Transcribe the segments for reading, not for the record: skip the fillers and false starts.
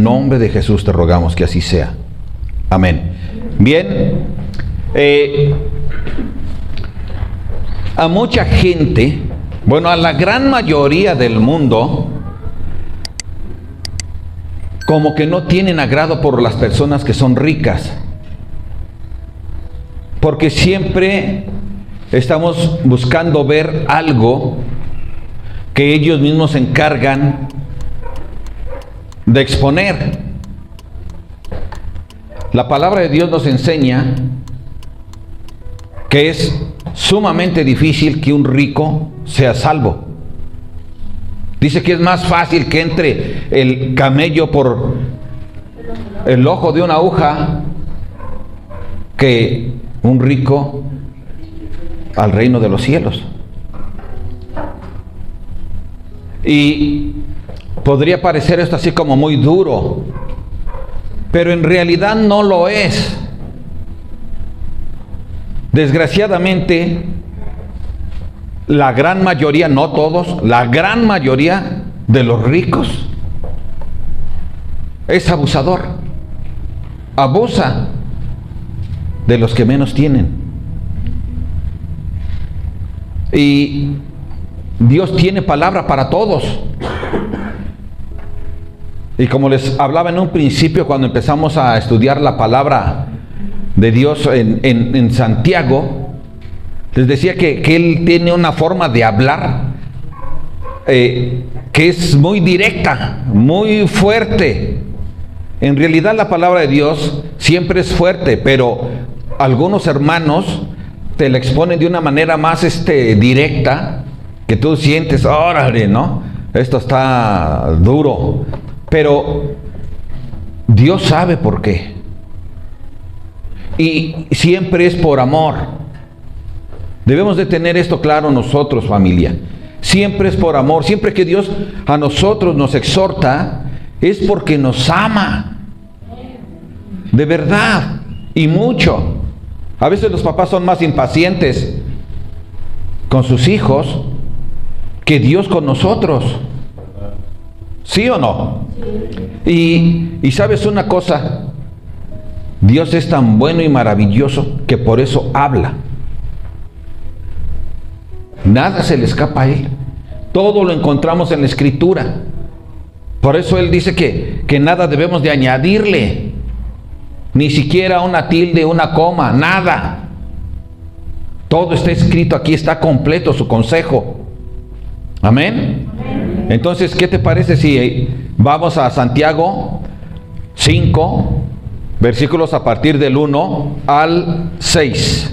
nombre de Jesús te rogamos que así sea. Amén. Bien, a mucha gente, bueno, a la gran mayoría del mundo, como que no tienen agrado por las personas que son ricas, porque siempre estamos buscando ver algo que ellos mismos se encargan de exponer. La palabra de Dios nos enseña que es sumamente difícil que un rico sea salvo. Dice que es más fácil que entre el camello por el ojo de una aguja que un rico al reino de los cielos. Y podría parecer esto así como muy duro, pero en realidad no lo es. Desgraciadamente, la gran mayoría, no todos, la gran mayoría de los ricos es abusador. Abusa de los que menos tienen. Y Dios tiene palabra para todos. Y como les hablaba en un principio, cuando empezamos a estudiar la palabra de Dios en Santiago, les decía que Él tiene una forma de hablar que es muy directa, muy fuerte. En realidad la palabra de Dios siempre es fuerte, pero algunos hermanos te la exponen de una manera más directa, que tú sientes, órale, ¿no? Esto está duro. Pero Dios sabe por qué. Y siempre es por amor. Debemos de tener esto claro nosotros, familia. Siempre es por amor. Siempre que Dios a nosotros nos exhorta, es porque nos ama. De verdad. Y mucho. A veces los papás son más impacientes con sus hijos que Dios con nosotros. ¿Sí o no? Y sabes una cosa, Dios es tan bueno y maravilloso que por eso habla. Nada se le escapa a Él. Todo lo encontramos en la Escritura. Por eso Él dice que nada debemos de añadirle, ni siquiera una tilde, una coma, nada. Todo está escrito, aquí está completo su consejo. Amén. Entonces, ¿qué te parece si vamos a Santiago 5, versículos a partir del 1 al 6?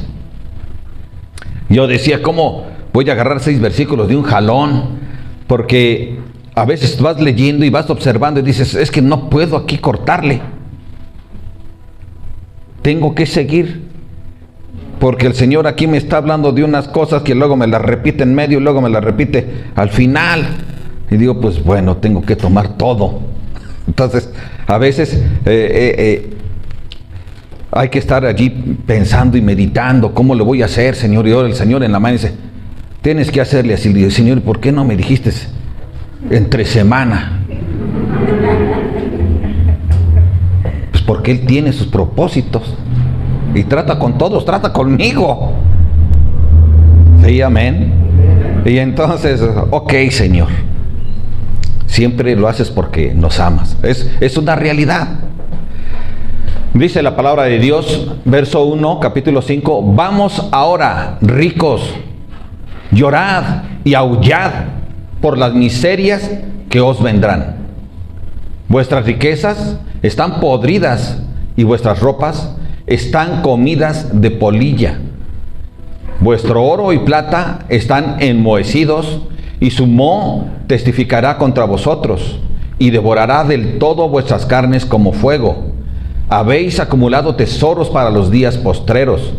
Yo decía, ¿cómo voy a agarrar 6 versículos de un jalón? Porque a veces vas leyendo y vas observando y dices, es que no puedo aquí cortarle. Tengo que seguir, porque el Señor aquí me está hablando de unas cosas que luego me las repite en medio y luego me las repite al final. Y digo, pues bueno, tengo que tomar todo. Entonces, a veces hay que estar allí pensando y meditando, ¿cómo le voy a hacer, Señor? Y ahora el Señor en la mano dice, tienes que hacerle así. Le digo, Señor, ¿por qué no me dijiste entre semana? Pues porque Él tiene sus propósitos y trata con todos, trata conmigo. Sí, amén. Y entonces, ok, Señor. Siempre lo haces porque nos amas. Es una realidad. Dice la palabra de Dios, verso 1, capítulo 5, vamos ahora, ricos, llorad y aullad por las miserias que os vendrán. Vuestras riquezas están podridas y vuestras ropas están comidas de polilla. Vuestro oro y plata están enmohecidos, y su moho testificará contra vosotros, y devorará del todo vuestras carnes como fuego. Habéis acumulado tesoros para los días postreros.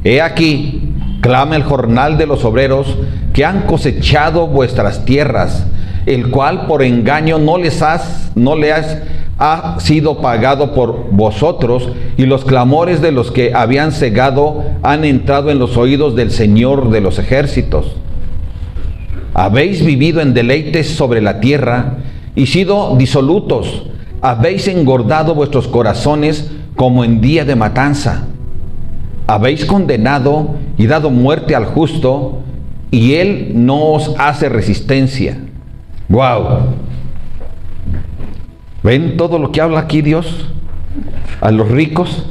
He aquí, clama el jornal de los obreros que han cosechado vuestras tierras, el cual por engaño no le ha sido pagado por vosotros, y los clamores de los que habían cegado han entrado en los oídos del Señor de los ejércitos. Habéis vivido en deleites sobre la tierra y sido disolutos, habéis engordado vuestros corazones como en día de matanza. Habéis condenado y dado muerte al justo, y él no os hace resistencia. ¡Wow! ¿Ven todo lo que habla aquí Dios a los ricos?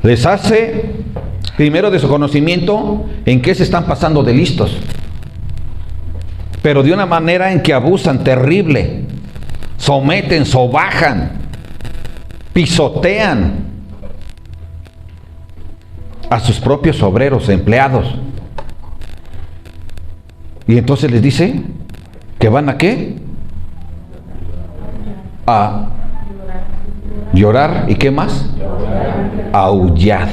Les hace, primero de su conocimiento, en qué se están pasando de listos, pero de una manera en que abusan terrible, someten, sobajan, pisotean a sus propios obreros, empleados. Y entonces les dice que van a ¿qué? A llorar. ¿Y qué más? Aullad.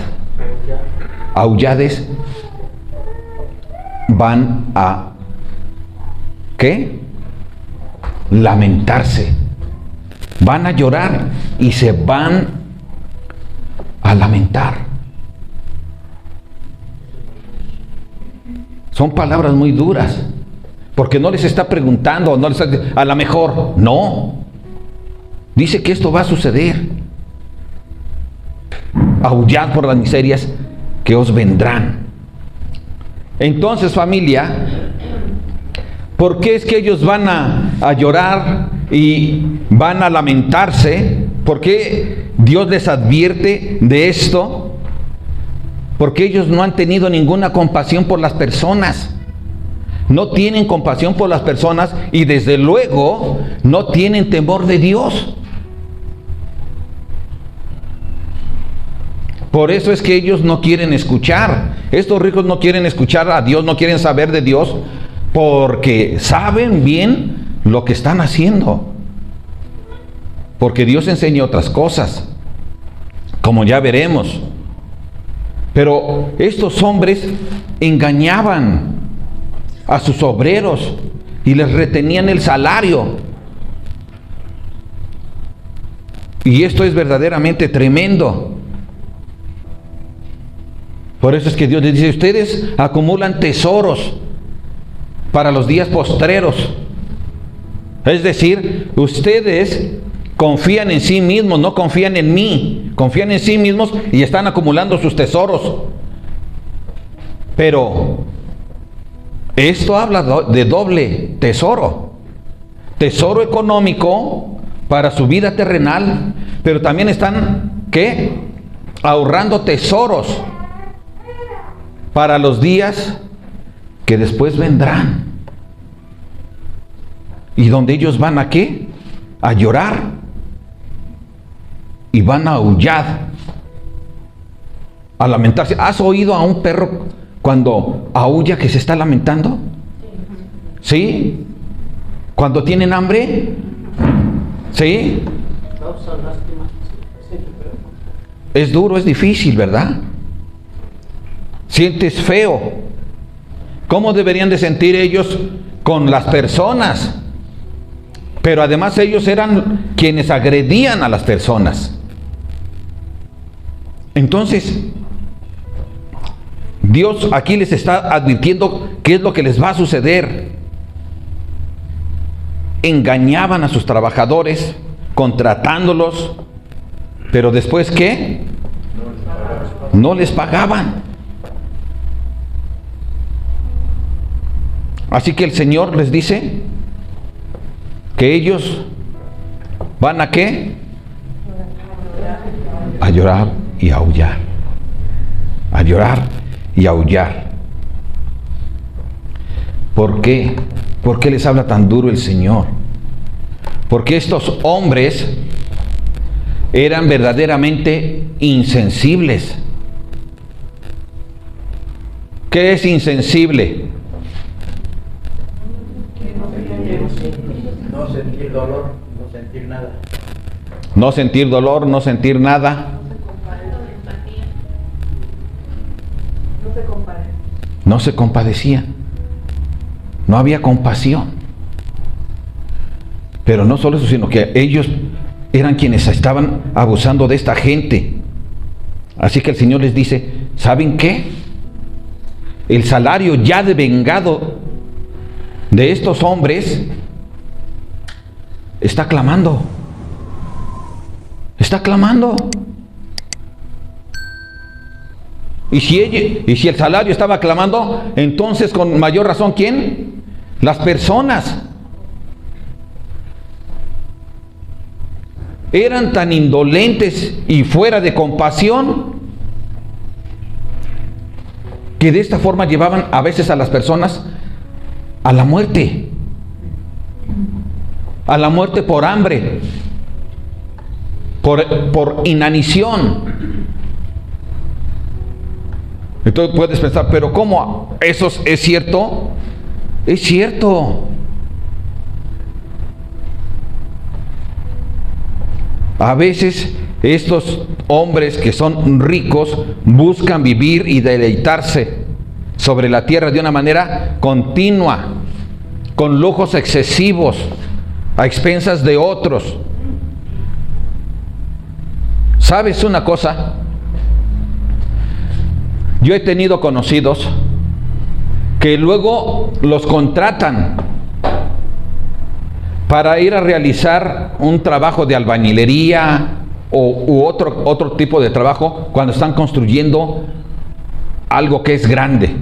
Aullades van a ¿qué? Lamentarse. Van a llorar y se van a lamentar. Son palabras muy duras, porque no les está preguntando, no les está, a lo mejor, no. Dice que esto va a suceder. Aullad por las miserias que os vendrán. Entonces, familia, ¿por qué es que ellos van a llorar y van a lamentarse? ¿Por qué Dios les advierte de esto? Porque ellos no han tenido ninguna compasión por las personas. No tienen compasión por las personas y desde luego no tienen temor de Dios. Por eso es que ellos no quieren escuchar. Estos ricos no quieren escuchar a Dios, no quieren saber de Dios, porque saben bien lo que están haciendo. Porque Dios enseña otras cosas, como ya veremos. Pero estos hombres engañaban a sus obreros y les retenían el salario. Y esto es verdaderamente tremendo. Por eso es que Dios les dice, ustedes acumulan tesoros para los días postreros. Es decir, ustedes confían en sí mismos, no confían en mí. Confían en sí mismos y están acumulando sus tesoros. Pero esto habla de doble tesoro. Tesoro económico para su vida terrenal, pero también están, ¿qué? Ahorrando tesoros para los días que después vendrán. Y donde ellos van a ¿qué? A llorar. Y van a aullar, a lamentarse. ¿Has oído a un perro cuando aulla que se está lamentando? ¿Sí? ¿Cuando tienen hambre? ¿Sí? Es duro, es difícil, ¿verdad? Sientes feo. ¿Cómo deberían de sentir ellos con las personas? Pero además ellos eran quienes agredían a las personas. Entonces, Dios aquí les está advirtiendo qué es lo que les va a suceder. Engañaban a sus trabajadores, contratándolos, pero después ¿qué? No les pagaban. Así que el Señor les dice que ellos van a ¿qué? A llorar y a aullar. A llorar y a aullar. ¿Por qué? ¿Por qué les habla tan duro el Señor? Porque estos hombres eran verdaderamente insensibles. ¿Qué es insensible? No sentir dolor, no sentir nada. No sentir dolor, no sentir nada. No se compadecía. No había compasión. Pero no solo eso, sino que ellos eran quienes estaban abusando de esta gente. Así que el Señor les dice, ¿saben qué? El salario ya devengado de estos hombres está clamando. Está clamando. Y si el salario estaba clamando, entonces con mayor razón, ¿quién? Las personas. Eran tan indolentes y fuera de compasión que de esta forma llevaban a veces a las personas a la muerte. A la muerte por hambre, por inanición. Entonces puedes pensar, pero ¿cómo? ¿Eso es cierto? Es cierto. A veces estos hombres que son ricos buscan vivir y deleitarse sobre la tierra de una manera continua, con lujos excesivos, a expensas de otros. ¿Sabes una cosa? Yo he tenido conocidos que luego los contratan para ir a realizar un trabajo de albañilería u otro tipo de trabajo cuando están construyendo algo que es grande.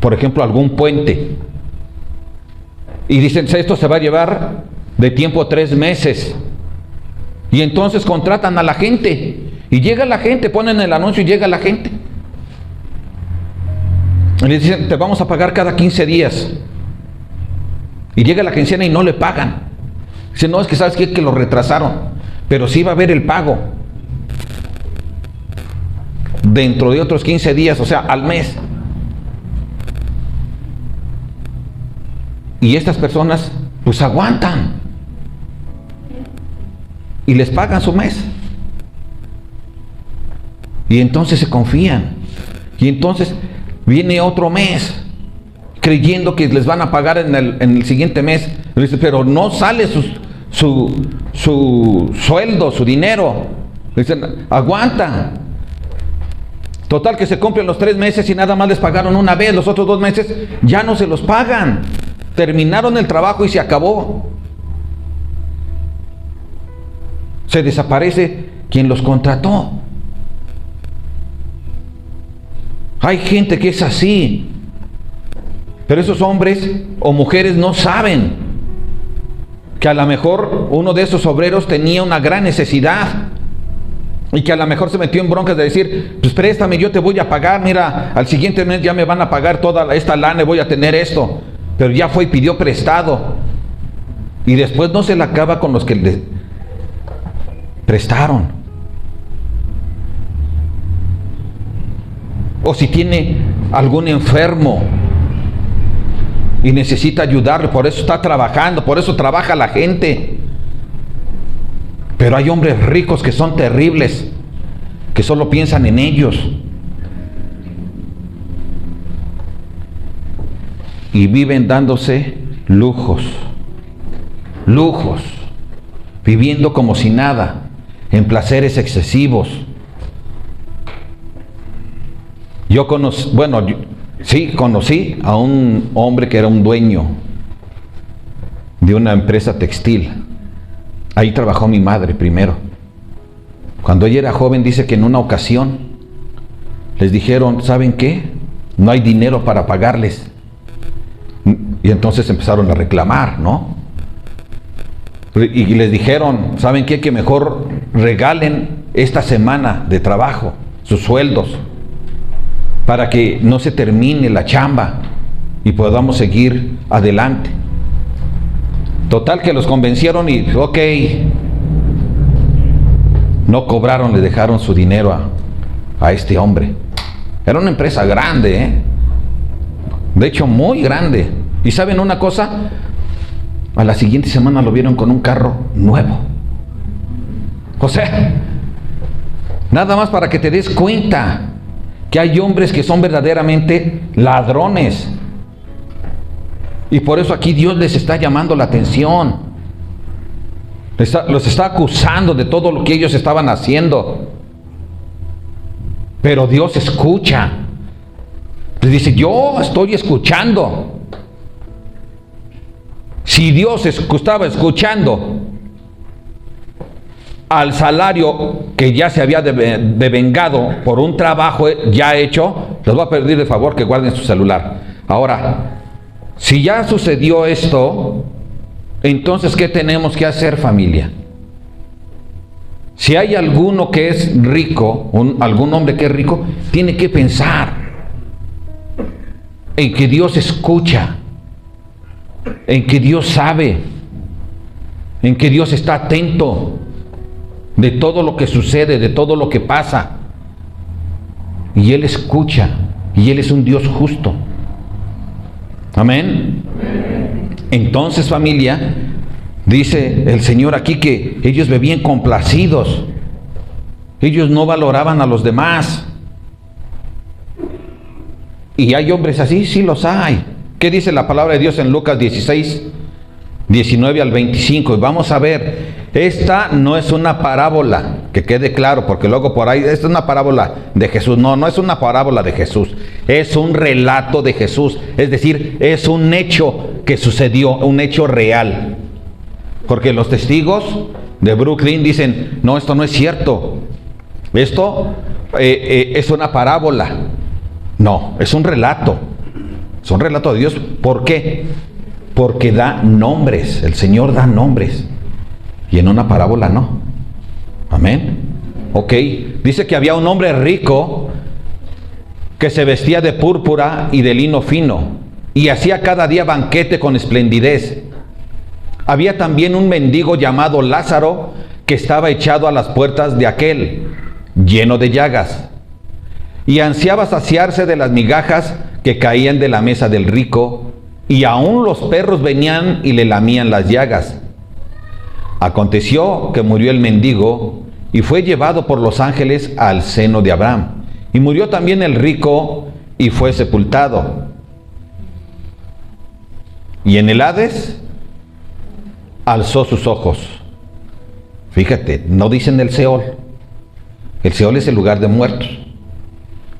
Por ejemplo, algún puente. Y dicen, esto se va a llevar de tiempo 3 meses. Y entonces contratan a la gente. Y llega la gente, ponen el anuncio y llega la gente. Y le dicen, te vamos a pagar cada 15 días. Y llega la quincena y no le pagan. Dicen, no, es que sabes qué, que lo retrasaron. Pero sí va a haber el pago. Dentro de otros 15 días, o sea, al mes. Y estas personas pues aguantan y les pagan su mes, y entonces se confían, y entonces viene otro mes creyendo que les van a pagar en el siguiente mes, pero no sale su sueldo, su dinero. Dicen, aguanta. Total que se cumplen los 3 meses y nada más les pagaron una vez. Los otros 2 meses ya no se los pagan. Terminaron el trabajo y se acabó. Se desaparece quien los contrató. Hay gente que es así. Pero esos hombres o mujeres no saben que a lo mejor uno de esos obreros tenía una gran necesidad y que a lo mejor se metió en broncas de decir, pues préstame, yo te voy a pagar, mira, al siguiente mes ya me van a pagar toda esta lana y voy a tener esto. Pero ya fue y pidió prestado. Y después no se la acaba con los que le prestaron. O si tiene algún enfermo y necesita ayudarle, por eso está trabajando, por eso trabaja la gente. Pero hay hombres ricos que son terribles, que solo piensan en ellos. Y viven dándose lujos, viviendo como si nada, en placeres excesivos. Yo conocí a un hombre que era un dueño de una empresa textil. Ahí trabajó mi madre primero. Cuando ella era joven, dice que en una ocasión les dijeron, ¿saben qué? No hay dinero para pagarles. Y entonces empezaron a reclamar, ¿no? Y les dijeron, ¿saben qué? Que mejor regalen esta semana de trabajo, sus sueldos, para que no se termine la chamba y podamos seguir adelante. Total que los convencieron y, ok, no cobraron, le dejaron su dinero a este hombre. Era una empresa grande, ¿eh? De hecho, muy grande. ¿Y saben una cosa? A la siguiente semana lo vieron con un carro nuevo. O sea, nada más para que te des cuenta que hay hombres que son verdaderamente ladrones. Y por eso aquí Dios les está llamando la atención. Los está acusando de todo lo que ellos estaban haciendo. Pero Dios escucha. Les dice, yo estoy escuchando. si Dios estaba escuchando al salario que ya se había devengado por un trabajo ya hecho, les voy a pedir de favor que guarden su celular. Ahora, si ya sucedió esto, entonces, ¿qué tenemos que hacer, familia? Si hay alguno que es rico, algún hombre que es rico, tiene que pensar en que Dios escucha, en que Dios sabe, en que Dios está atento de todo lo que sucede, de todo lo que pasa. Y Él escucha, y Él es un Dios justo. Amén. Entonces, familia, dice el Señor aquí que ellos bebían complacidos. Ellos no valoraban a los demás. ¿Y hay hombres así? Sí los hay. ¿Qué dice la palabra de Dios en Lucas 16, 19 al 25? Y vamos a ver, esta no es una parábola, que quede claro, porque luego por ahí, esta es una parábola de Jesús. No, no es una parábola de Jesús, es un relato de Jesús. Es decir, es un hecho que sucedió, un hecho real. Porque los testigos de Brooklyn dicen, no, esto no es cierto. Esto es una parábola. No, es un relato. Es un relato de Dios. ¿Por qué? Porque da nombres. El Señor da nombres. Y en una parábola no. Amén. Ok. Dice que había un hombre rico que se vestía de púrpura y de lino fino y hacía cada día banquete con esplendidez. Había también un mendigo llamado Lázaro que estaba echado a las puertas de aquel, lleno de llagas, y ansiaba saciarse de las migajas que caían de la mesa del rico, y aún los perros venían y le lamían las llagas. Aconteció que murió el mendigo y fue llevado por los ángeles al seno de Abraham. Y murió también el rico y fue sepultado. Y en el Hades alzó sus ojos. Fíjate, no dicen el Seol. El Seol es el lugar de muertos.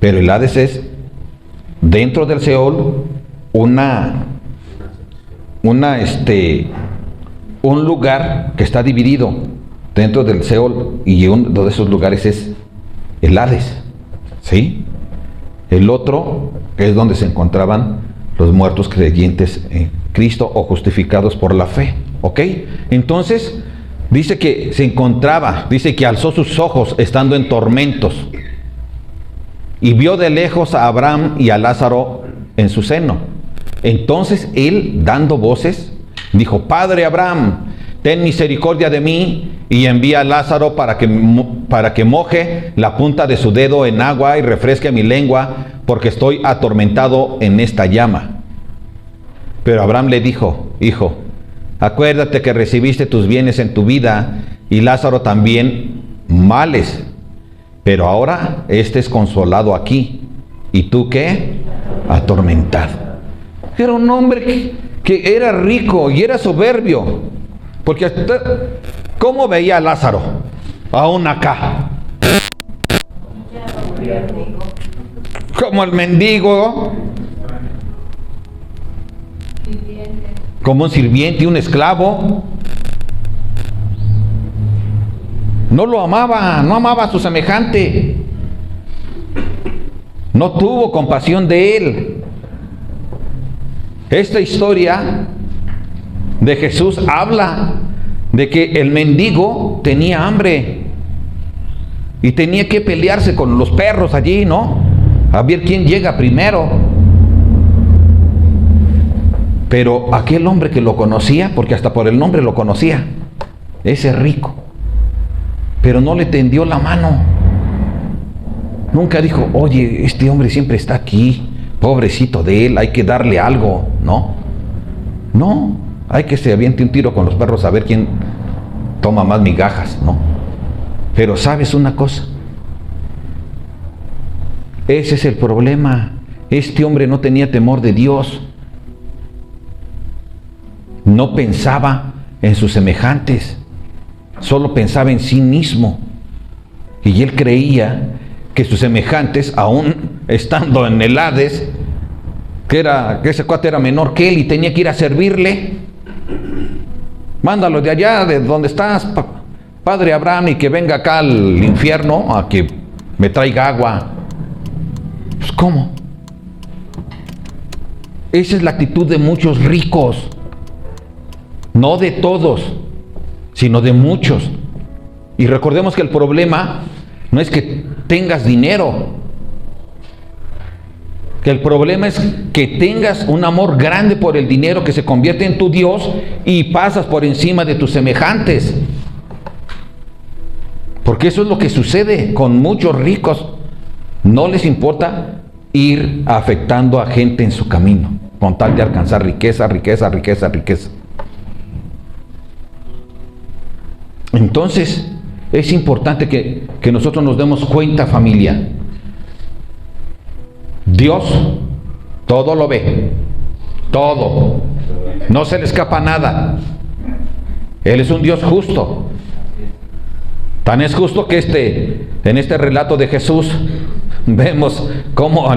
Pero el Hades es dentro del Seol un lugar que está dividido dentro del Seol, y uno de esos lugares es el Hades, ¿sí? El otro es donde se encontraban los muertos creyentes en Cristo o justificados por la fe, ¿ok? Entonces, dice que se encontraba, dice que alzó sus ojos estando en tormentos y vio de lejos a Abraham y a Lázaro en su seno. Entonces él, dando voces, dijo: Padre Abraham, ten misericordia de mí y envía a Lázaro para que moje la punta de su dedo en agua y refresque mi lengua, porque estoy atormentado en esta llama. Pero Abraham le dijo: Hijo, acuérdate que recibiste tus bienes en tu vida y Lázaro también males, pero ahora este es consolado aquí y tú, ¿qué? Atormentado. Era un hombre que era rico y era soberbio, porque ¿cómo veía a Lázaro? Aún acá, como el mendigo, como un sirviente, un esclavo. No lo amaba, no amaba a su semejante, no tuvo compasión de él. Esta historia de Jesús habla de que el mendigo tenía hambre y tenía que pelearse con los perros allí, ¿no? A ver quién llega primero. Pero aquel hombre que lo conocía, porque hasta por el nombre lo conocía, ese rico, pero no le tendió la mano. Nunca dijo: oye, este hombre siempre está aquí, pobrecito de él, hay que darle algo. No, hay que se aviente un tiro con los perros a ver quién toma más migajas, ¿no? Pero ¿sabes una cosa? Ese es el problema. Este hombre no tenía temor de Dios. No pensaba en sus semejantes, solo pensaba en sí mismo. Y él creía que sus semejantes, aún estando en el Hades, que ese cuate era menor que él y tenía que ir a servirle. Mándalo de allá, de donde estás, padre Abraham, y que venga acá al infierno a que me traiga agua. Pues, ¿cómo? Esa es la actitud de muchos ricos. No de todos, sino de muchos. Y recordemos que el problema no es que tengas dinero. Que el problema es que tengas un amor grande por el dinero que se convierte en tu Dios y pasas por encima de tus semejantes. Porque eso es lo que sucede con muchos ricos. No les importa ir afectando a gente en su camino, con tal de alcanzar riqueza, riqueza, riqueza, riqueza. Entonces, es importante que nosotros nos demos cuenta, familia. Dios todo lo ve, todo. No se le escapa nada. Él es un Dios justo. Tan es justo que en este relato de Jesús vemos cómo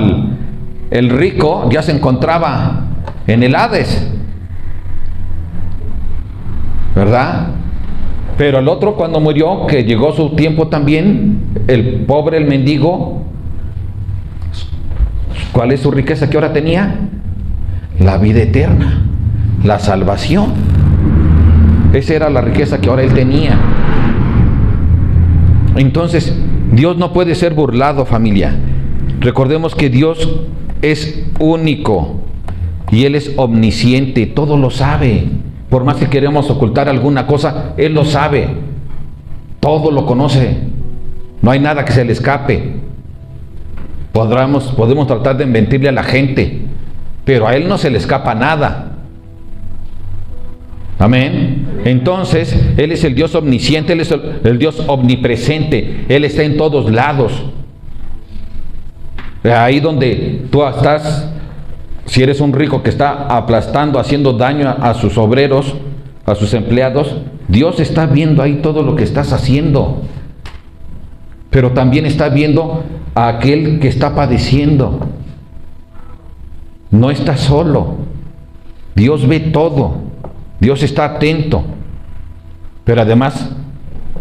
el rico ya se encontraba en el Hades, ¿verdad? Pero el otro, cuando murió, que llegó su tiempo también, el pobre, el mendigo, ¿cuál es su riqueza que ahora tenía? La vida eterna, la salvación. Esa era la riqueza que ahora él tenía. Entonces, Dios no puede ser burlado, familia. Recordemos que Dios es único y Él es omnisciente, todo lo sabe. Por más que queremos ocultar alguna cosa, Él lo sabe, todo lo conoce, no hay nada que se le escape. Podemos tratar de mentirle a la gente, pero a Él no se le escapa nada. Amén. Entonces, Él es el Dios omnisciente, Él es el Dios omnipresente, Él está en todos lados. Ahí donde tú estás, si eres un rico que está aplastando, haciendo daño a sus obreros, a sus empleados, Dios está viendo ahí todo lo que estás haciendo. Pero también está viendo a aquel que está padeciendo. No está solo. Dios ve todo. Dios está atento. Pero además,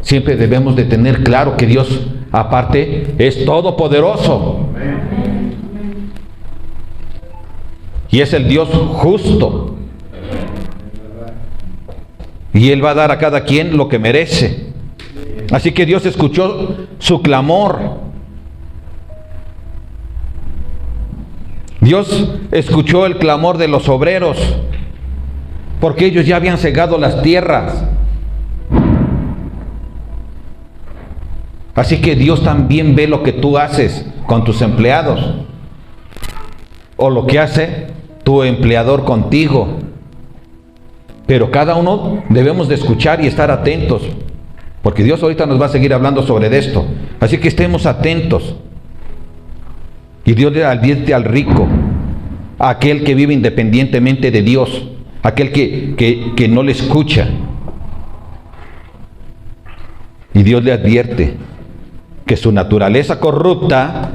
siempre debemos de tener claro que Dios, aparte, es todopoderoso. Y es el Dios justo. Y Él va a dar a cada quien lo que merece. Así que Dios escuchó su clamor. Dios escuchó el clamor de los obreros, porque ellos ya habían cegado las tierras. Así que Dios también ve lo que tú haces con tus empleados, o lo que hace tu empleador contigo. Pero cada uno debemos de escuchar y estar atentos, porque Dios ahorita nos va a seguir hablando sobre esto. Así que estemos atentos. Y Dios le advierte al rico, a aquel que vive independientemente de Dios, aquel que no le escucha. Y Dios le advierte que su naturaleza corrupta,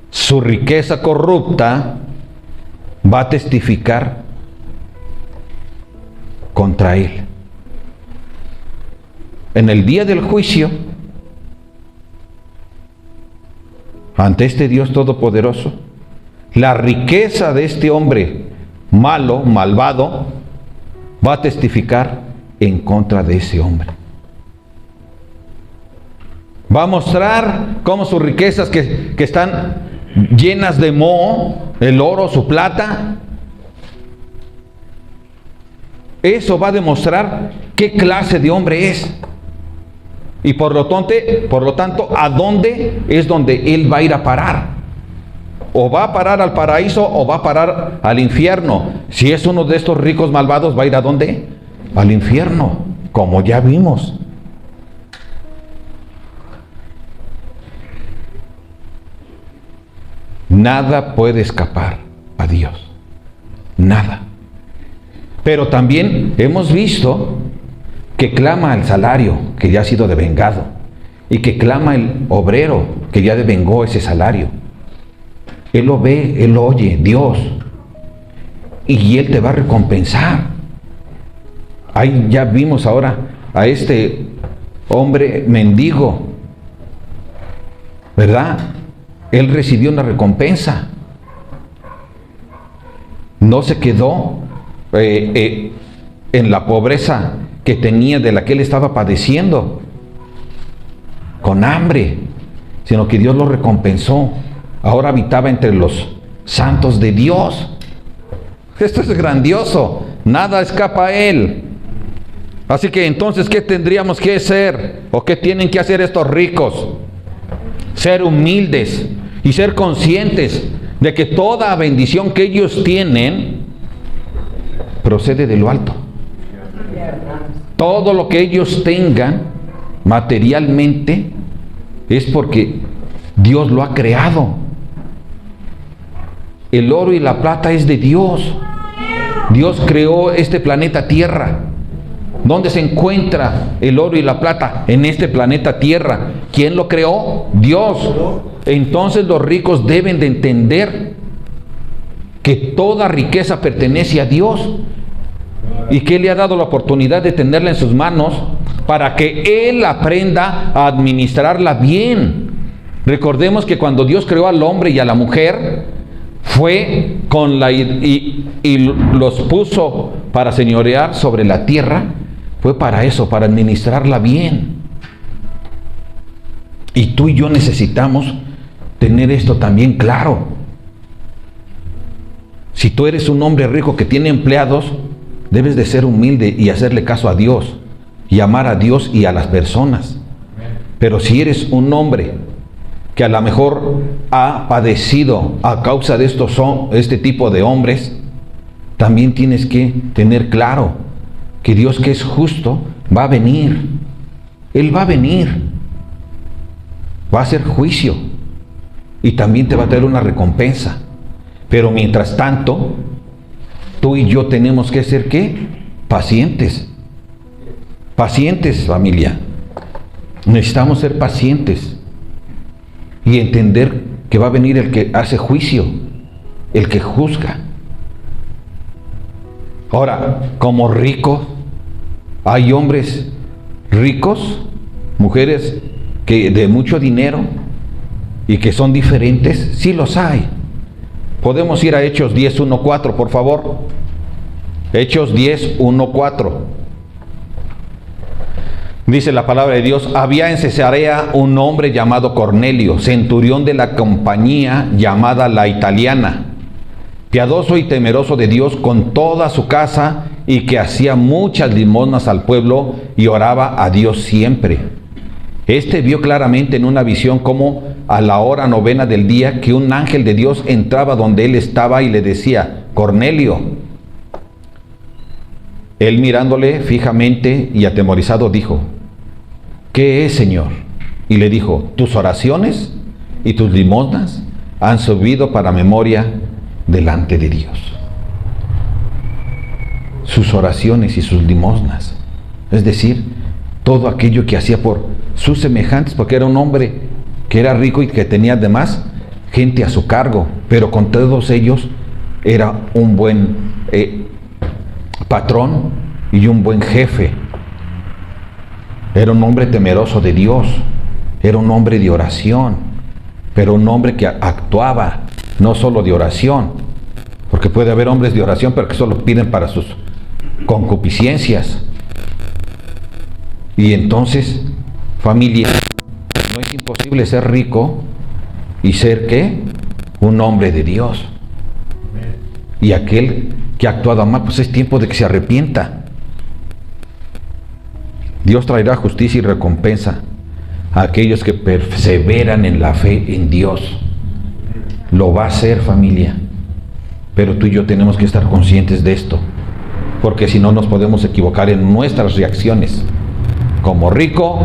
su riqueza corrupta, va a testificar contra él. En el día del juicio, ante este Dios todopoderoso, la riqueza de este hombre malo, malvado, va a testificar en contra de ese hombre. Va a mostrar cómo sus riquezas que están llenas de moho, el oro, su plata, eso va a demostrar qué clase de hombre es. Y por lo tanto, ¿a dónde es donde él va a ir a parar? O va a parar al paraíso o va a parar al infierno. Si es uno de estos ricos malvados, ¿va a ir a dónde? Al infierno, como ya vimos. Nada puede escapar a Dios. Nada. Pero también hemos visto que clama el salario que ya ha sido devengado, y que clama el obrero que ya devengó ese salario. Él lo ve, Él lo oye, Dios. y Él te va a recompensar. Ahí ya vimos ahora a este hombre mendigo, ¿verdad? Él recibió una recompensa. No se quedó en la pobreza que tenía, de la que él estaba padeciendo, con hambre, sino que Dios lo recompensó. Ahora habitaba entre los santos de Dios. Esto es grandioso, nada escapa a Él. Así que entonces, ¿qué tendríamos que hacer? ¿O qué tienen que hacer estos ricos? Ser humildes y ser conscientes de que toda bendición que ellos tienen procede de lo alto. Todo lo que ellos tengan materialmente es porque Dios lo ha creado. El oro y la plata es de Dios. Dios creó este planeta Tierra. ¿Dónde se encuentra el oro y la plata? En este planeta Tierra. ¿Quién lo creó? Dios. Entonces los ricos deben de entender que toda riqueza pertenece a Dios y que Él le ha dado la oportunidad de tenerla en sus manos para que Él aprenda a administrarla bien. Recordemos que cuando Dios creó al hombre y a la mujer, fue con y los puso para señorear sobre la tierra. Fue para eso, para administrarla bien. Y tú y yo necesitamos tener esto también claro. Si tú eres un hombre rico que tiene empleados, debes de ser humilde y hacerle caso a Dios y amar a Dios y a las personas. Pero si eres un hombre que a lo mejor ha padecido a causa de este tipo de hombres, también tienes que tener claro que Dios, que es justo, va a venir. Él va a venir. Va a hacer juicio. Y también te va a traer una recompensa. Pero mientras tanto, tú y yo tenemos que ser, ¿qué? Pacientes. Pacientes, familia. Necesitamos ser pacientes. Y entender que va a venir el que hace juicio. El que juzga. Ahora, como ricos, hay hombres ricos, mujeres que de mucho dinero y que son diferentes. Sí los hay. Podemos ir a Hechos 10:1-4, por favor. Hechos 10:1-4. Dice la palabra de Dios: había en Cesarea un hombre llamado Cornelio, centurión de la compañía llamada La Italiana, piadoso y temeroso de Dios con toda su casa, y que hacía muchas limosnas al pueblo y oraba a Dios siempre. Este vio claramente en una visión como a la hora 9 del día que un ángel de Dios entraba donde él estaba y le decía: Cornelio. Él, mirándole fijamente y atemorizado, dijo: ¿qué es, Señor? Y le dijo: tus oraciones y tus limosnas han subido para memoria delante de Dios. Sus oraciones y sus limosnas, es decir, todo aquello que hacía por sus semejantes, porque era un hombre que era rico y que tenía además gente a su cargo, pero con todos ellos era un buen patrón y un buen jefe. Era un hombre temeroso de Dios, era un hombre de oración, pero un hombre que actuaba no solo de oración, porque puede haber hombres de oración pero que solo piden para sus concupiscencias. Y entonces, familia, no es imposible ser rico y ser, ¿qué? Un hombre de Dios. Y aquel que ha actuado mal, pues es tiempo de que se arrepienta. Dios traerá justicia y recompensa a aquellos que perseveran en la fe en Dios. Lo va a hacer, familia. Pero tú y yo tenemos que estar conscientes de esto, porque si no nos podemos equivocar en nuestras reacciones, como rico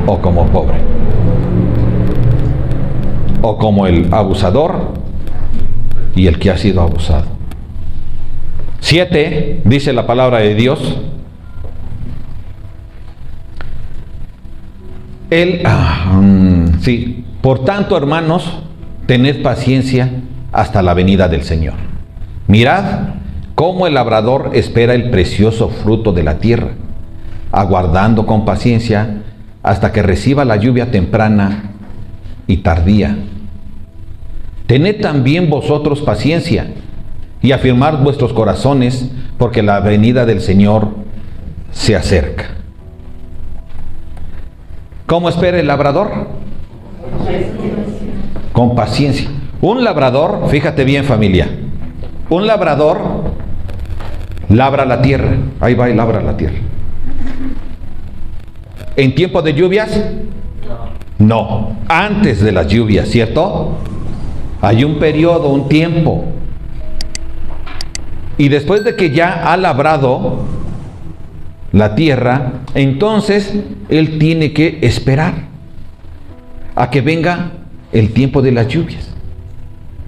o como pobre, o como el abusador y el que ha sido abusado. 7, dice la palabra de Dios: por tanto, hermanos, tened paciencia hasta la venida del Señor. Mirad cómo el labrador espera el precioso fruto de la tierra, aguardando con paciencia hasta que reciba la lluvia temprana y tardía. Tened también vosotros paciencia y afirmad vuestros corazones, porque la venida del Señor se acerca. ¿Cómo espera el labrador? Con paciencia. Un labrador, fíjate bien, familia, un labrador labra la tierra. Ahí va y labra la tierra. ¿En tiempo de lluvias? No. Antes de las lluvias, ¿cierto? Hay un periodo, un tiempo. Y después de que ya ha labrado la tierra, entonces él tiene que esperar a que venga el tiempo de las lluvias.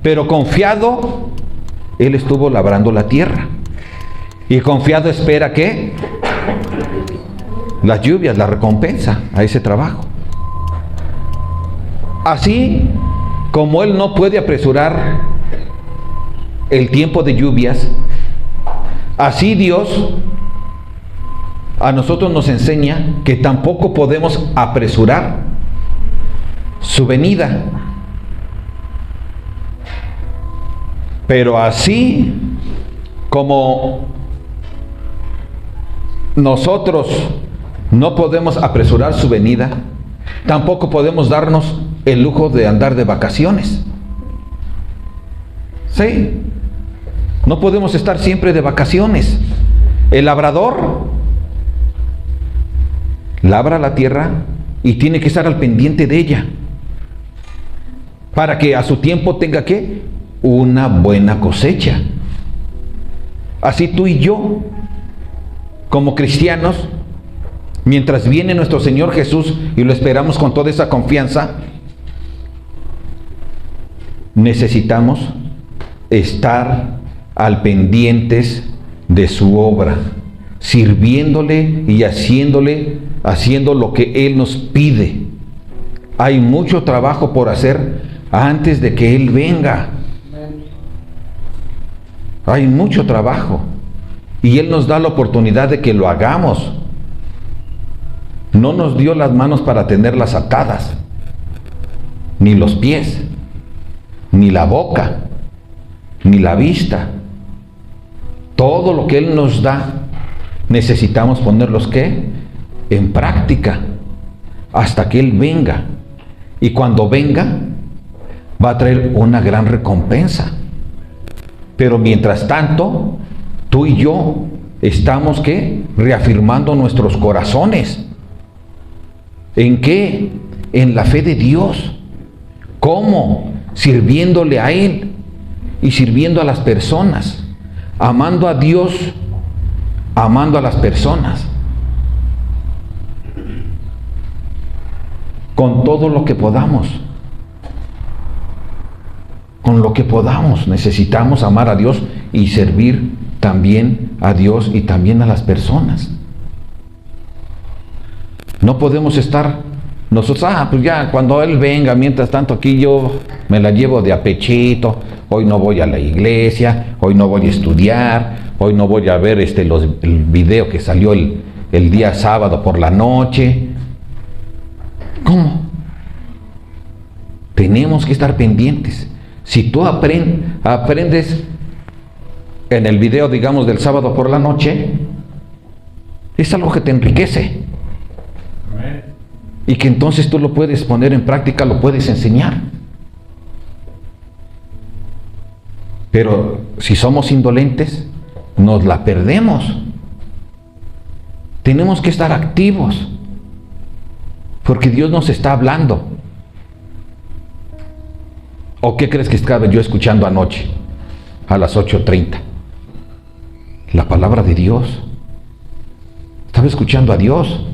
Pero confiado, él estuvo labrando la tierra. Y confiado espera que las lluvias, la recompensa a ese trabajo. Así como él no puede apresurar el tiempo de lluvias, así Dios a nosotros nos enseña que tampoco podemos apresurar su venida. Pero así como nosotros no podemos apresurar su venida, tampoco podemos darnos el lujo de andar de vacaciones. Sí, no podemos estar siempre de vacaciones. El labrador labra la tierra y tiene que estar al pendiente de ella para que a su tiempo tenga ¿qué? Una buena cosecha. Así tú y yo, como cristianos, mientras viene nuestro Señor Jesús y lo esperamos con toda esa confianza, necesitamos estar al pendientes de su obra, sirviéndole y haciendo lo que Él nos pide. Hay mucho trabajo por hacer antes de que Él venga. Hay mucho trabajo. Y Él nos da la oportunidad de que lo hagamos. No nos dio las manos para tenerlas atadas, ni los pies, ni la boca, ni la vista. Todo lo que Él nos da, necesitamos ponerlos ¿qué? En práctica, hasta que Él venga. Y cuando venga, va a traer una gran recompensa. Pero mientras tanto, tú y yo estamos ¿qué? Reafirmando nuestros corazones. ¿En qué? En la fe de Dios. ¿Cómo? Sirviéndole a Él y sirviendo a las personas, amando a Dios, amando a las personas, con todo lo que podamos. Con lo que podamos, necesitamos amar a Dios y servir también a Dios y también a las personas. No podemos estar nosotros, pues ya cuando Él venga, mientras tanto aquí yo me la llevo de a pechito, hoy no voy a la iglesia, hoy no voy a estudiar, hoy no voy a ver el video que salió el día sábado por la noche. ¿Cómo? Tenemos que estar pendientes. Si tú aprendes en el video, digamos, del sábado por la noche, es algo que te enriquece. Y que entonces tú lo puedes poner en práctica, lo puedes enseñar. Pero si somos indolentes, nos la perdemos. Tenemos que estar activos, porque Dios nos está hablando. ¿O qué crees que estaba yo escuchando anoche a las 8:30? La palabra de Dios. Estaba escuchando a Dios.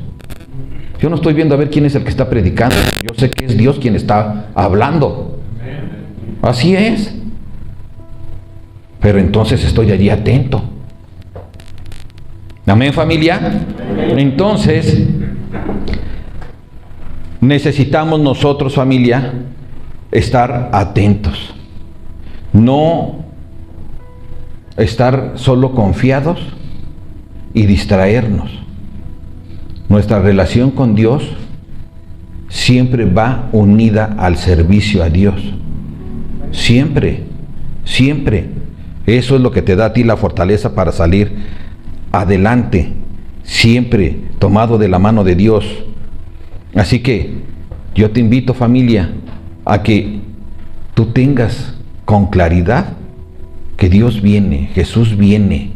Yo no estoy viendo a ver quién es el que está predicando. Yo sé que es Dios quien está hablando. Así es. Pero entonces estoy allí atento. Amén, familia. Entonces necesitamos nosotros, familia, estar atentos. No estar solo confiados y distraernos. Nuestra relación con Dios siempre va unida al servicio a Dios. Siempre, siempre. Eso es lo que te da a ti la fortaleza para salir adelante, siempre tomado de la mano de Dios. Así que yo te invito, familia, a que tú tengas con claridad que Dios viene, Jesús viene,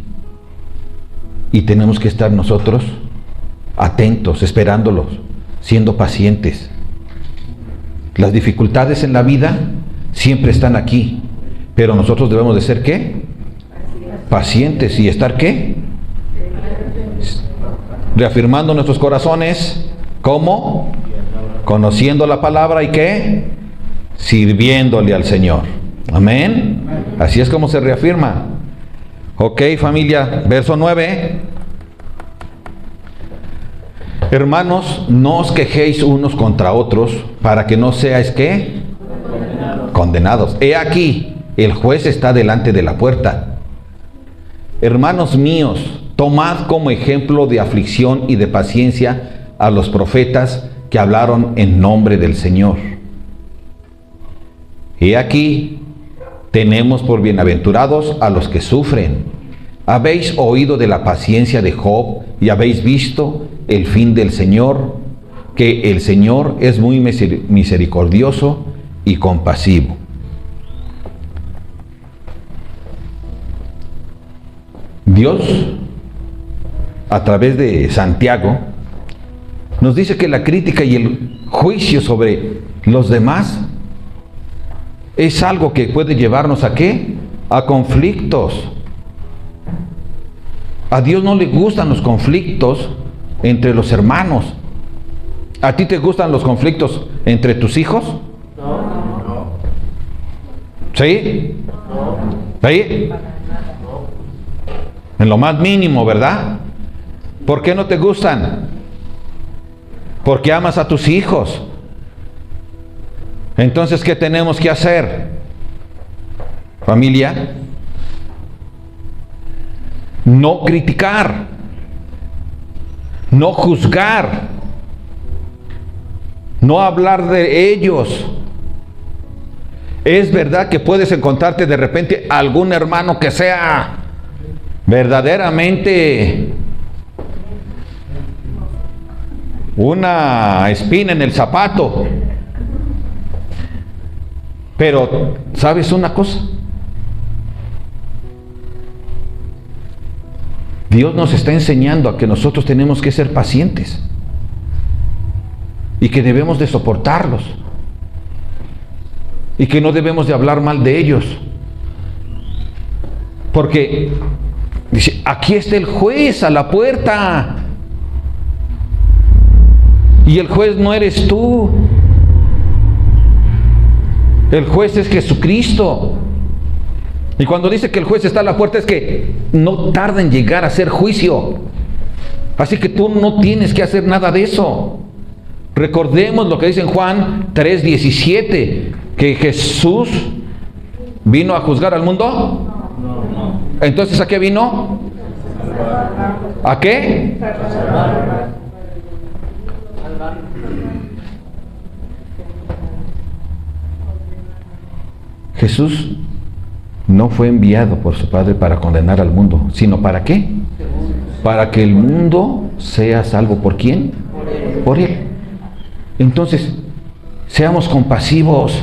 y tenemos que estar nosotros atentos, esperándolos, siendo pacientes. Las dificultades en la vida siempre están aquí, pero nosotros debemos de ser ¿qué? Pacientes. ¿Y estar qué? Reafirmando nuestros corazones. ¿Cómo? Conociendo la palabra y ¿qué? Sirviéndole al Señor. Amén. Así es como se reafirma. Ok, familia, verso 9. Hermanos, no os quejéis unos contra otros, para que no seáis ¿qué? Condenados. He aquí, el juez está delante de la puerta. Hermanos míos, tomad como ejemplo de aflicción y de paciencia a los profetas que hablaron en nombre del Señor. He aquí, tenemos por bienaventurados a los que sufren. Habéis oído de la paciencia de Job y habéis visto el fin del Señor, que el Señor es muy misericordioso y compasivo. Dios, a través de Santiago, nos dice que la crítica y el juicio sobre los demás es algo que puede llevarnos ¿a qué? A conflictos. A Dios no le gustan los conflictos entre los hermanos. ¿A ti te gustan los conflictos entre tus hijos? No. ¿Sí? ¿Sí? En lo más mínimo, ¿verdad? ¿Por qué no te gustan? Porque amas a tus hijos. Entonces, ¿qué tenemos que hacer? Familia, no criticar, no juzgar, no hablar de ellos. Es verdad que puedes encontrarte de repente algún hermano que sea verdaderamente una espina en el zapato. Pero, ¿sabes una cosa? Dios nos está enseñando a que nosotros tenemos que ser pacientes y que debemos de soportarlos y que no debemos de hablar mal de ellos, porque dice, aquí está el juez a la puerta y el juez no eres tú, el juez es Jesucristo. Y cuando dice que el juez está a la puerta es que no tarda en llegar a hacer juicio. Así que tú no tienes que hacer nada de eso. Recordemos lo que dice en Juan 3:17, que Jesús vino a juzgar al mundo. Entonces, ¿a qué vino? ¿A qué? Jesús no fue enviado por su Padre para condenar al mundo, sino ¿para qué? Para que el mundo sea salvo. ¿Por quién? Por Él. Entonces, seamos compasivos.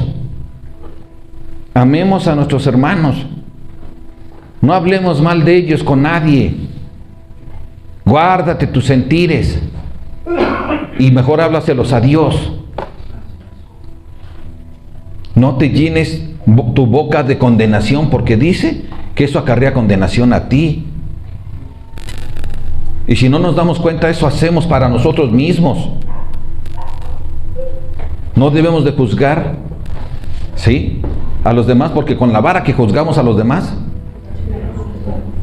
Amemos a nuestros hermanos. No hablemos mal de ellos con nadie. Guárdate tus sentires y mejor háblaselos a Dios. No te llenes tu boca de condenación, porque dice que eso acarrea condenación a ti. Y si no nos damos cuenta, eso hacemos para nosotros mismos. No debemos de juzgar, ¿sí?, a los demás, porque con la vara que juzgamos a los demás,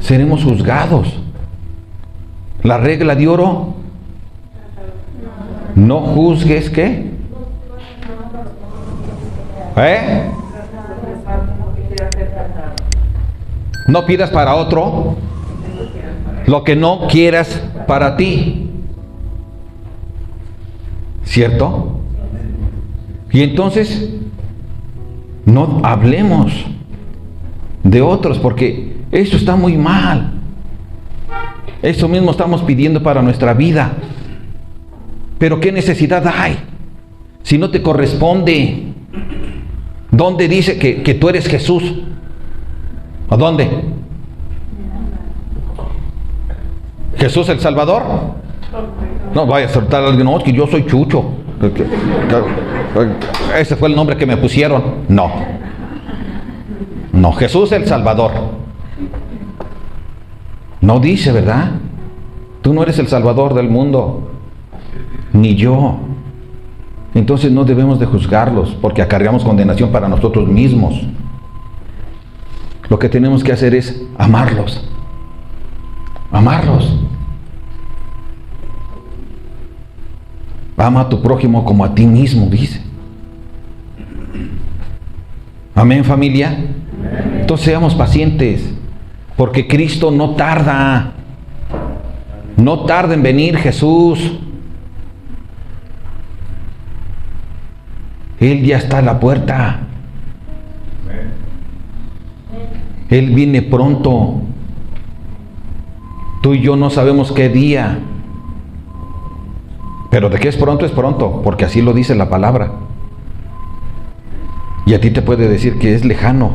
seremos juzgados. La regla de oro: no juzgues, ¿qué? No pidas para otro lo que no quieras para ti. ¿Cierto? Y entonces no hablemos de otros, porque eso está muy mal. Eso mismo estamos pidiendo para nuestra vida. Pero ¿qué necesidad hay? Si no te corresponde. ¿Dónde dice que tú eres Jesús? ¿A dónde? ¿Jesús el Salvador? No vaya a soltar a alguien, no, es que yo soy Chucho. Ese fue el nombre que me pusieron. No. No, Jesús el Salvador. No dice, ¿verdad? Tú no eres el Salvador del mundo, ni yo. Entonces no debemos de juzgarlos, porque acarreamos condenación para nosotros mismos. Lo que tenemos que hacer es amarlos. Amarlos. Ama a tu prójimo como a ti mismo, dice. Amén, familia. Entonces seamos pacientes, porque Cristo no tarda. No tarda en venir Jesús. Él ya está a la puerta. Él viene pronto. Tú y yo no sabemos qué día. Pero de qué es pronto, porque así lo dice la palabra. Y a ti te puede decir que es lejano.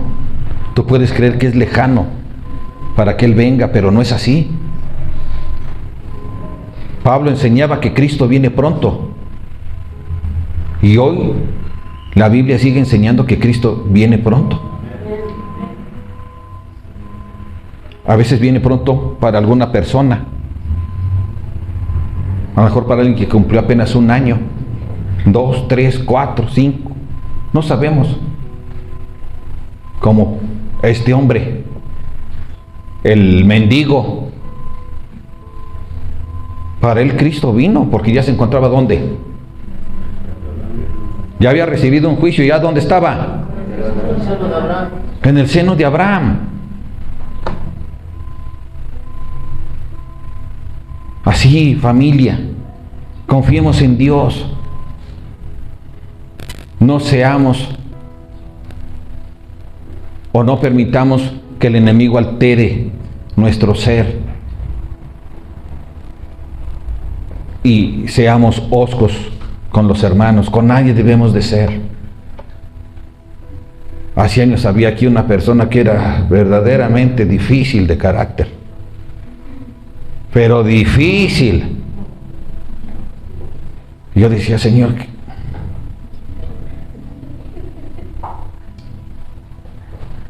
Tú puedes creer que es lejano para que Él venga, pero no es así. Pablo enseñaba que Cristo viene pronto. Y hoy la Biblia sigue enseñando que Cristo viene pronto. A veces viene pronto para alguna persona. A lo mejor para alguien que cumplió apenas 1 año, 2, 3, 4, 5. No sabemos. Como este hombre, el mendigo. Para él Cristo vino porque ya se encontraba ¿dónde? Ya había recibido un juicio. ¿Ya dónde estaba? En el seno de Abraham. Así, familia, confiemos en Dios. No seamos o no permitamos que el enemigo altere nuestro ser y seamos hoscos con los hermanos. Con nadie debemos de ser. Hace años había aquí una persona que era verdaderamente difícil de carácter. Pero difícil. Yo decía, Señor,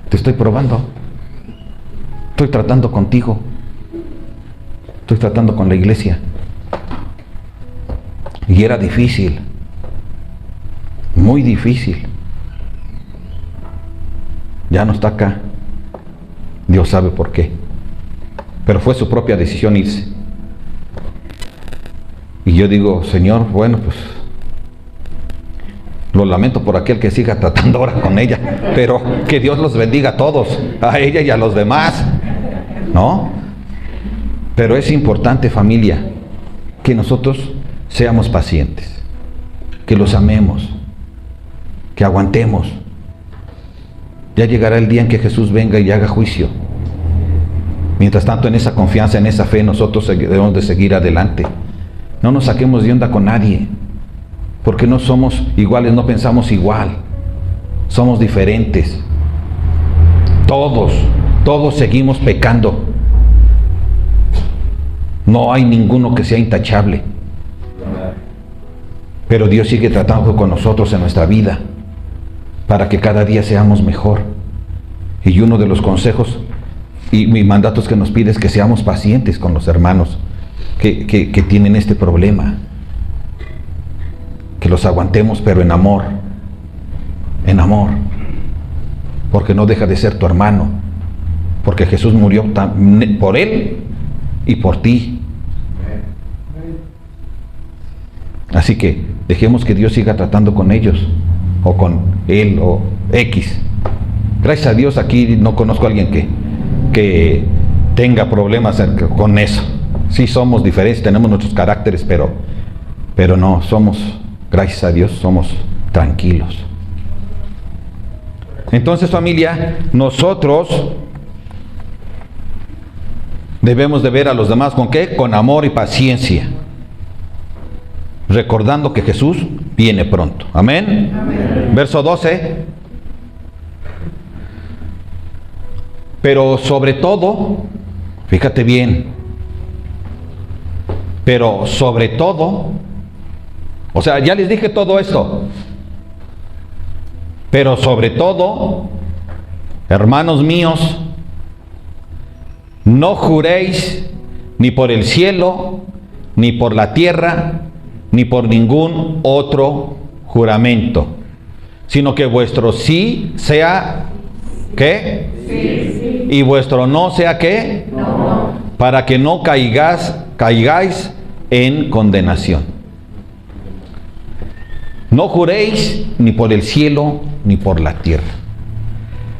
te estoy probando. Estoy tratando contigo. Estoy tratando con la iglesia. Y era difícil. Muy difícil. Ya no está acá. Dios sabe por qué. Pero fue su propia decisión irse. Y yo digo, Señor, bueno, pues lo lamento por aquel que siga tratando ahora con ella, pero que Dios los bendiga a todos, a ella y a los demás, ¿no? Pero es importante, familia, que nosotros seamos pacientes, que los amemos, que aguantemos. Ya llegará el día en que Jesús venga y haga juicio. Mientras tanto, en esa confianza, en esa fe, nosotros debemos de seguir adelante. No nos saquemos de onda con nadie, porque no somos iguales, no pensamos igual. Somos diferentes. Todos seguimos pecando. No hay ninguno que sea intachable. Pero Dios sigue tratando con nosotros en nuestra vida, para que cada día seamos mejor. Y uno de los consejos y mi mandato que nos pide es que seamos pacientes con los hermanos que tienen este problema. Que los aguantemos, pero en amor. En amor. Porque no deja de ser tu hermano. Porque Jesús murió por él y por ti. Así que dejemos que Dios siga tratando con ellos, o con él, o X. Gracias a Dios aquí no conozco a alguien que que tenga problemas con eso. Sí somos diferentes, tenemos nuestros caracteres, pero no, somos, gracias a Dios, somos tranquilos. Entonces, familia, nosotros debemos de ver a los demás ¿con qué? Con amor y paciencia, recordando que Jesús viene pronto. Amén. Amén. Verso 12. Pero sobre todo, fíjate bien, pero sobre todo, o sea, ya les dije todo esto, pero sobre todo, hermanos míos, no juréis ni por el cielo, ni por la tierra, ni por ningún otro juramento, sino que vuestro sí sea, ¿qué? Sí. Y vuestro no sea, ¿qué? No. Para que no caigáis en condenación. No juréis ni por el cielo, ni por la tierra.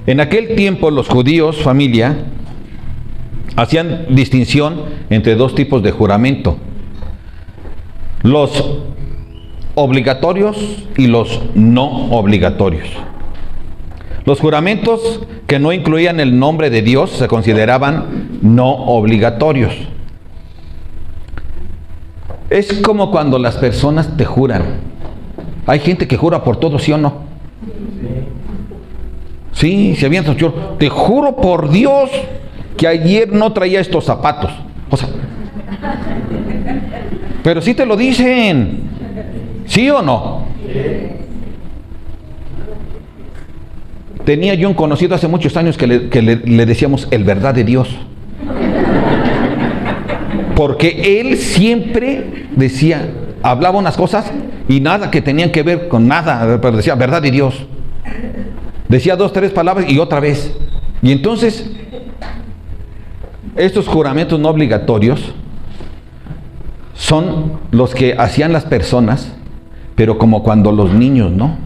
En aquel tiempo los judíos, familia, hacían distinción entre dos tipos de juramento: los obligatorios y los no obligatorios. Los juramentos que no incluían el nombre de Dios se consideraban no obligatorios. Es como cuando las personas te juran. Hay gente que jura por todo, ¿sí o no? Sí, se avientan, yo te juro por Dios que ayer no traía estos zapatos. O sea, pero sí te lo dicen, ¿sí o no? Tenía yo un conocido hace muchos años que le decíamos el verdad de Dios. Porque él siempre decía, hablaba unas cosas y nada que tenían que ver con nada, pero decía verdad de Dios. Decía 2, 3 palabras y otra vez. Y entonces, estos juramentos no obligatorios son los que hacían las personas, pero como cuando los niños, ¿no?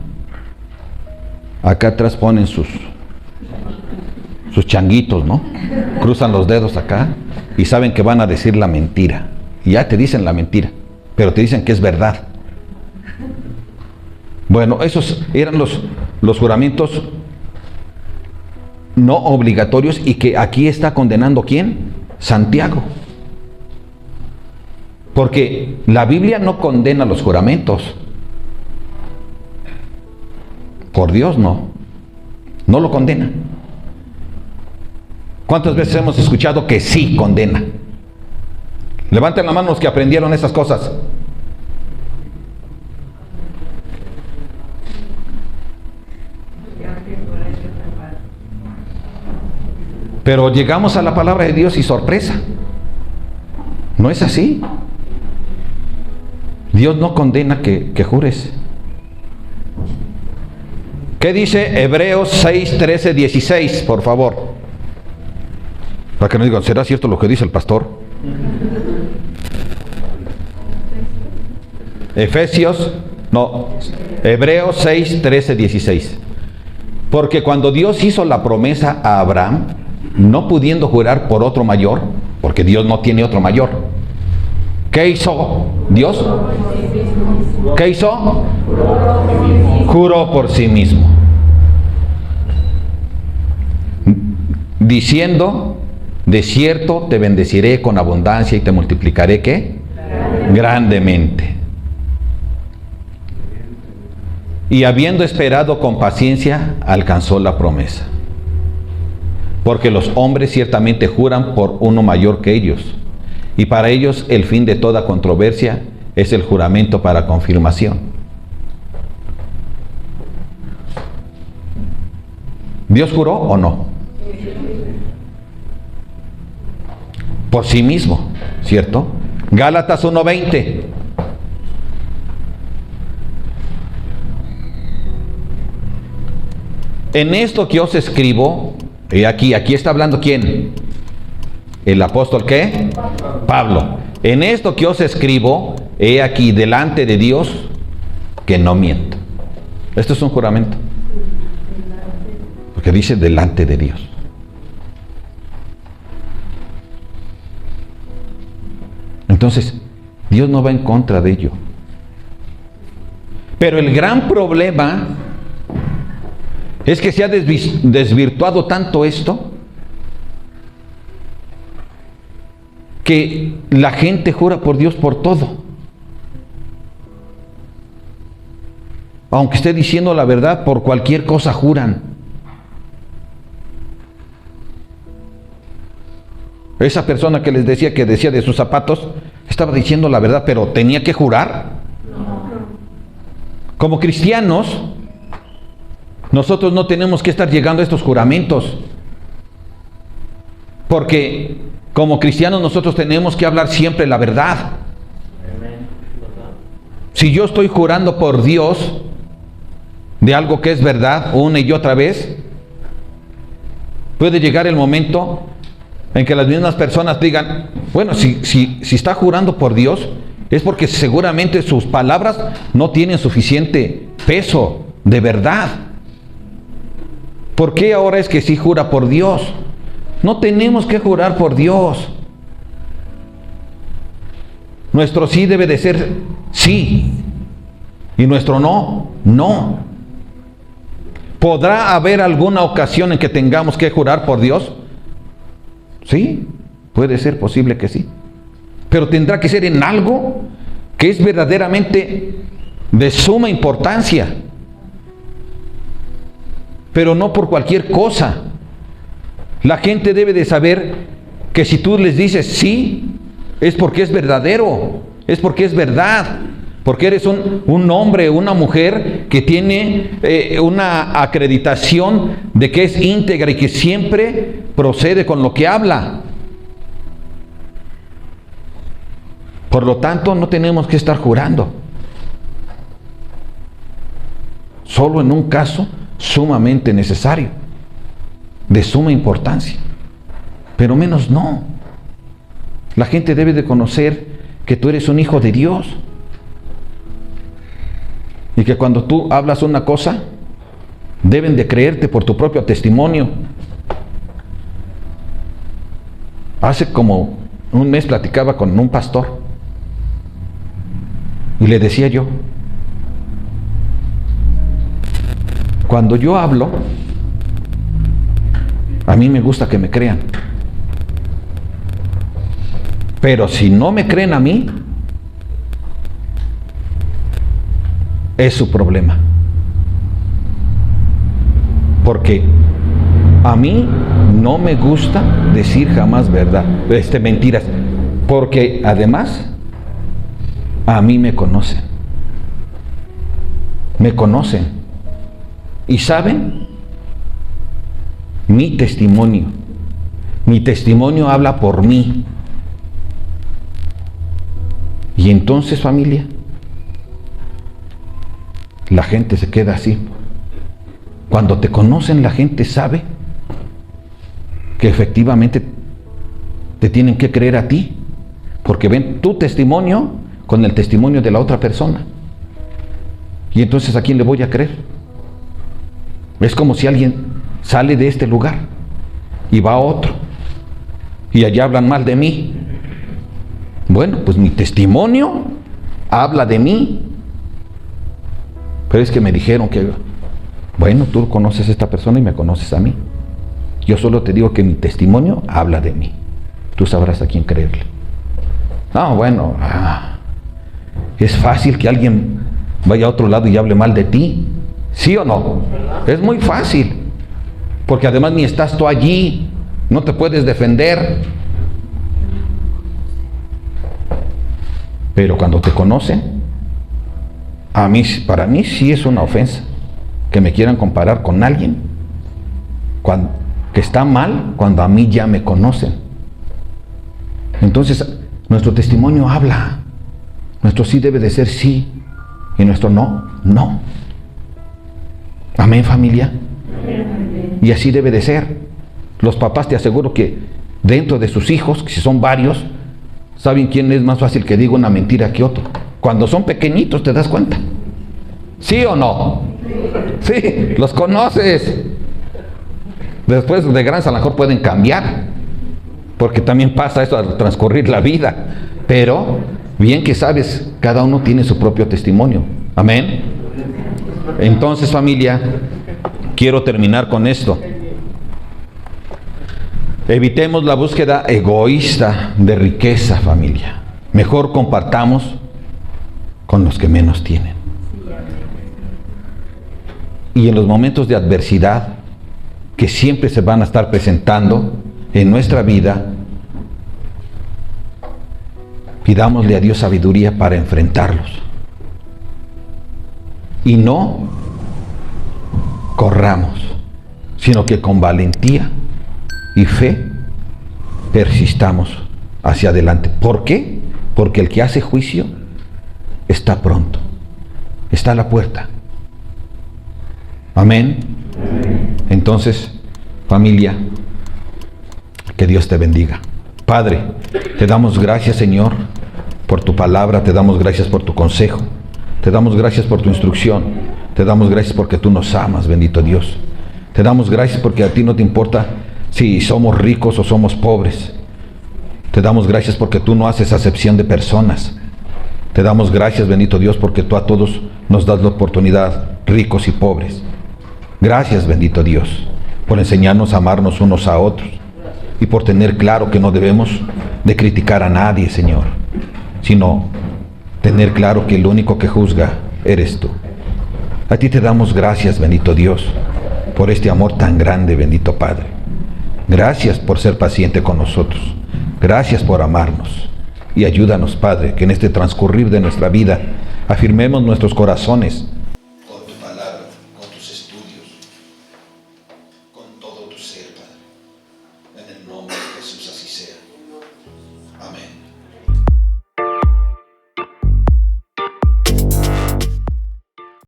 Acá atrás ponen sus changuitos, ¿no? Cruzan los dedos acá y saben que van a decir la mentira. Y ya te dicen la mentira, pero te dicen que es verdad. Bueno, esos eran los juramentos no obligatorios, y que aquí está condenando ¿quién? Santiago. Porque la Biblia no condena los juramentos. Por Dios no lo condena. ¿Cuántas veces hemos escuchado que sí condena? Levanten la mano los que aprendieron esas cosas. Pero llegamos a la palabra de Dios y sorpresa, no es así. Dios no condena que jures. ¿Qué dice Hebreos 6, 13, 16? Por favor. Para que no digan, ¿será cierto lo que dice el pastor? Hebreos 6, 13, 16. Porque cuando Dios hizo la promesa a Abraham, no pudiendo jurar por otro mayor, porque Dios no tiene otro mayor, ¿qué hizo Dios? ¿Qué hizo? Juró por sí mismo, diciendo: de cierto te bendeciré con abundancia y te multiplicaré, ¿qué? Grandemente. Y habiendo esperado con paciencia, alcanzó la promesa. Porque los hombres ciertamente juran por uno mayor que ellos, y para ellos el fin de toda controversia es el juramento para confirmación. ¿Dios juró o no? Por sí mismo, ¿cierto? Gálatas 1:20. En esto que os escribo, y aquí está hablando ¿quién? ¿El apóstol qué? Pablo. En esto que os escribo, he aquí delante de Dios que no miento. Esto es un juramento. Porque dice delante de Dios. Entonces, Dios no va en contra de ello. Pero el gran problema es que se ha desvirtuado tanto esto que la gente jura por Dios por todo. Aunque esté diciendo la verdad, por cualquier cosa juran. Esa persona que les decía que decía de sus zapatos, estaba diciendo la verdad, pero tenía que jurar. Como cristianos, nosotros no tenemos que estar llegando a estos juramentos. Porque como cristianos nosotros tenemos que hablar siempre la verdad. Si yo estoy jurando por Dios de algo que es verdad una y otra vez, puede llegar el momento en que las mismas personas digan, bueno, si está jurando por Dios, es porque seguramente sus palabras no tienen suficiente peso de verdad. ¿Por qué ahora es que sí jura por Dios? No tenemos que jurar por Dios. Nuestro sí debe de ser sí, y nuestro no, no. ¿Podrá haber alguna ocasión en que tengamos que jurar por Dios? Sí, puede ser posible que sí. Pero tendrá que ser en algo que es verdaderamente de suma importancia. Pero no por cualquier cosa. La gente debe de saber que si tú les dices sí, es porque es verdadero, es porque es verdad. Porque eres un hombre, una mujer que tiene una acreditación de que es íntegra y que siempre procede con lo que habla. Por lo tanto, no tenemos que estar jurando. Solo en un caso sumamente necesario, de suma importancia. Pero menos no. La gente debe de conocer que tú eres un hijo de Dios. Y que cuando tú hablas una cosa, deben de creerte por tu propio testimonio. Hace como un mes platicaba con un pastor y le decía yo, cuando yo hablo, a mí me gusta que me crean. Pero si no me creen a mí, es su problema. Porque a mí no me gusta decir jamás verdad, mentiras. Porque además, a mí me conocen. Me conocen. Y saben mi testimonio. Mi testimonio habla por mí. Y entonces, familia, la gente se queda así. Cuando te conocen, la gente sabe que efectivamente te tienen que creer a ti, porque ven tu testimonio con el testimonio de la otra persona. Y entonces, ¿a quién le voy a creer? Es como si alguien sale de este lugar y va a otro y allá hablan mal de mí. Bueno, pues mi testimonio habla de mí. Pero es que me dijeron que, bueno, tú conoces a esta persona y me conoces a mí. Yo solo te digo que mi testimonio habla de mí. Tú sabrás a quién creerle. No, bueno, es fácil que alguien vaya a otro lado y hable mal de ti. ¿Sí o no? Es muy fácil. Porque además ni estás tú allí. No te puedes defender. Pero cuando te conocen, para mí sí es una ofensa que me quieran comparar con alguien que está mal cuando a mí ya me conocen. Entonces, nuestro testimonio habla. Nuestro sí debe de ser sí y nuestro no, no. Amén, familia. Y así debe de ser. Los papás, te aseguro que dentro de sus hijos, que si son varios, saben quién es más fácil que diga una mentira que otro. Cuando son pequeñitos te das cuenta. ¿Sí o no? Sí, los conoces. Después de grandes a lo mejor pueden cambiar, porque también pasa eso al transcurrir la vida. Pero, bien que sabes, cada uno tiene su propio testimonio. Amén. Entonces, familia, quiero terminar con esto. Evitemos la búsqueda egoísta de riqueza, familia. Mejor compartamos con los que menos tienen. Y en los momentos de adversidad que siempre se van a estar presentando en nuestra vida, pidámosle a Dios sabiduría para enfrentarlos. Y no corramos, sino que con valentía y fe persistamos hacia adelante. ¿Por qué? Porque el que hace juicio está pronto, está a la puerta. Amén. Entonces, familia, que Dios te bendiga. Padre, te damos gracias, Señor, por tu palabra, te damos gracias por tu consejo, te damos gracias por tu instrucción, te damos gracias porque tú nos amas, bendito Dios. Te damos gracias porque a ti no te importa si somos ricos o somos pobres. Te damos gracias porque tú no haces acepción de personas. Te damos gracias, bendito Dios, porque tú a todos nos das la oportunidad, ricos y pobres. Gracias, bendito Dios, por enseñarnos a amarnos unos a otros y por tener claro que no debemos de criticar a nadie, Señor, sino tener claro que el único que juzga eres tú. A ti te damos gracias, bendito Dios, por este amor tan grande, bendito Padre. Gracias por ser paciente con nosotros. Gracias por amarnos. Y ayúdanos, Padre, que en este transcurrir de nuestra vida afirmemos nuestros corazones